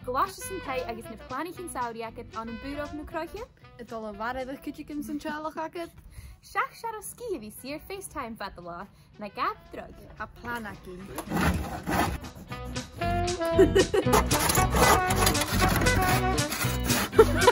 Galashas and Pay, I guess, the planning in Saudi, I get on a boot of Nukrahia. It's all a ware the kitchens and chalachakit. Shach Shadow Ski, have you see your FaceTime Fatala, and I gap drug. A planaki. Ha